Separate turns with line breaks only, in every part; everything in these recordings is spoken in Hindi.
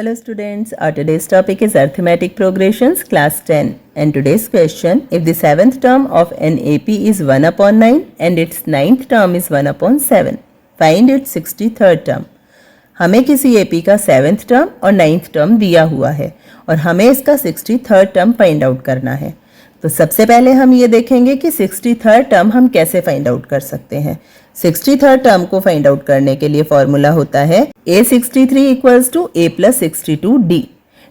Hello students, our today's topic is Arithmetic Progressions, class 10, and today's question, if the 7th term of an AP is 1 upon 9 and its 9th term is 1 upon 7, find its 63rd term. हमें किसी AP का 7th term और 9th term दिया हुआ है और हमें इसका 63rd term फाइंड आउट करना है. तो सबसे पहले हम ये देखेंगे कि 63rd टर्म हम कैसे फाइंड आउट कर सकते हैं. 63rd टर्म को फाइंड आउट करने के लिए फॉर्मूला होता है A63 equals to A plus 62D.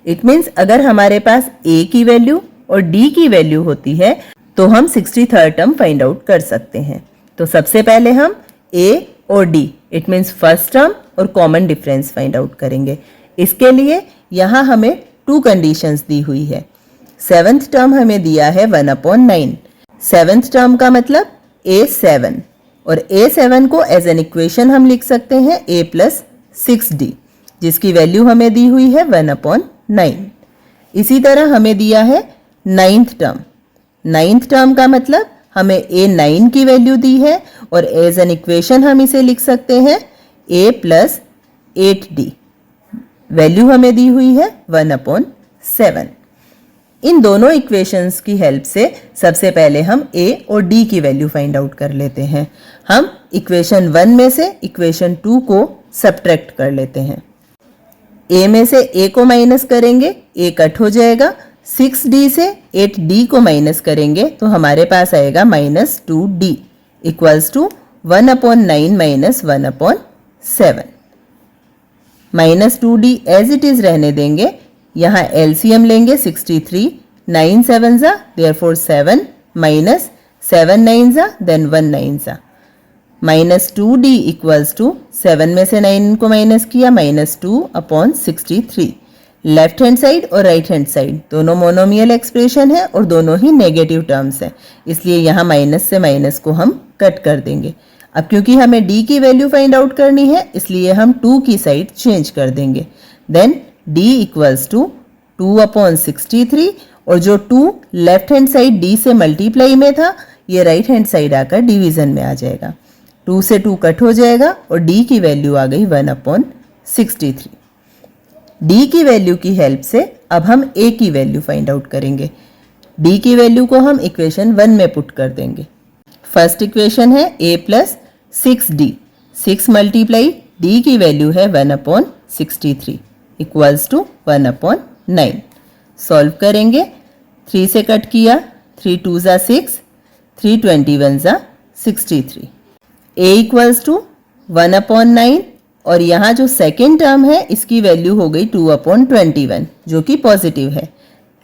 It means अगर हमारे पास A की वैल्यू और D की वैल्यू होती है तो हम 63rd टर्म फाइंड आउट कर सकते हैं. तो सबसे पहले हम A और D it means first term और कॉमन डिफरेंस फाइंड आउट करेंगे. इसके लिए यहाँ हमें 2 कंडीशंस दी हुई है. 7th टर्म हमें दिया है 1 अपॉन 9. 7th टर्म का मतलब A7 और A7 को एज एन इक्वेशन हम लिख सकते हैं A प्लस 6D जिसकी वैल्यू हमें दी हुई है 1 अपॉन 9. इसी तरह हमें दिया है 9th टर्म. 9th टर्म का मतलब हमें A9 की वैल्यू दी है और एज एन इक्वेशन हम इसे लिख सकते हैं A प्लस 8D. वैल्यू हमें दी हुई है 1 अपॉन 7. इन दोनों इक्वेशंस की हेल्प से सबसे पहले हम A और D की वैल्यू फाइंड आउट कर लेते हैं. हम इक्वेशन 1 में से इक्वेशन 2 को सब्ट्रैक्ट कर लेते हैं. A में से A को माइनस करेंगे, A कट हो जाएगा. 6D से 8D को माइनस करेंगे तो हमारे पास आएगा minus 2D equals to 1 upon 9 minus 1 upon 7. Minus 2D as it is रहने देंगे. यहाँ एलसीएम लेंगे 63, 9 7 जा देयरफॉर 7 माइनस 7 9 जा देन 1 9 जा. माइनस 2D इक्वल्स टू 7 में से 9 को माइनस किया minus 2 upon 63. Left hand side और राइट हैंड साइड दोनों मोनोमियल एक्सप्रेशन है और दोनों ही नेगेटिव टर्म्स है, इसलिए यहाँ माइनस से माइनस को हम कट कर देंगे. अब क्योंकि हमें D की वैल्यू फाइंड आउट करनी है इसलिए हम 2 की साइड चेंज कर देंगे. Then D equals to 2 upon 63 और जो 2 लेफ्ट हैंड साइड D से मल्टीप्लाई में था ये राइट हैंड साइड आकर डिवीजन में आ जाएगा. 2 से 2 कट हो जाएगा और D की वैल्यू आ गई 1 अपॉन 63. D की वैल्यू की हेल्प से अब हम A की वैल्यू फाइंड आउट करेंगे. D की वैल्यू को हम इक्वेशन 1 में पुट कर देंगे. फर्स्ट इक्वेशन है A plus 6D. 6 multiply D की वैल्यू है 1 upon 63 equals to 1 upon 9. Solve करेंगे. 3 से कट किया, 3 2 जा 6, 3 21 जा 63. A इक्वल्स टू 1 अपॉन 9 और यहाँ जो सेकेंड टर्म है इसकी वैल्यू हो गई 2 अपॉन 21 जो कि पॉजिटिव है.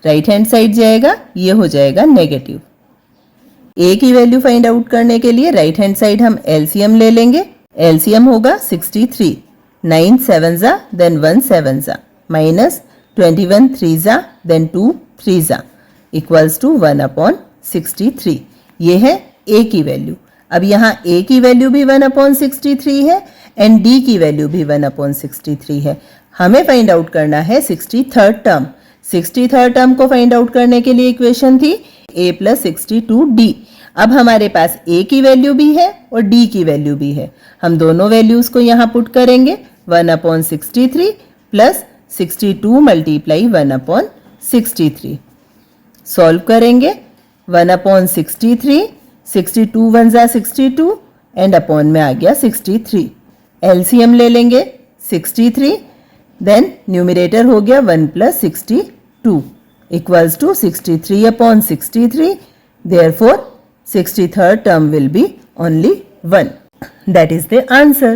राइट हैंड साइड जाएगा, ये हो जाएगा नेगेटिव. A की वैल्यू फाइंड आउट करने के लिए राइट हैंड साइड हम एलसीएम ले लेंगे. एलसीएम होगा 63, 9 7 जा देन 1 7 जा माइनस 21 3 जा देन 2 3 जा इक्वल्स टू 1 अपॉन 63. ये है A की वैल्यू. अब यहाँ A की वैल्यू भी 1 अपॉन 63 है एंड D की वैल्यू भी 1 अपॉन 63 है. हमें फाइंड आउट करना है 63rd टर्म. 63rd टर्म को फाइंड आउट करने के लिए इक्वेशन थी A प्लस 62D. अब हमारे पास A की वैल्यू भी है और D की वैल्यू भी है. हम दोनों वैल्यूज को यहाँ पुट करेंगे. 1 upon 63 plus 62 multiply 1 upon 63. Solve करेंगे. 1 अपॉन 63, 62 1 जा 62 एंड अपॉन में आ गया 63. एलसीएम ले लेंगे 63 देन न्यूमरेटर हो गया 1 plus 62 equals to 63 upon 63. Therefore 63rd term will be only 1. That is the answer.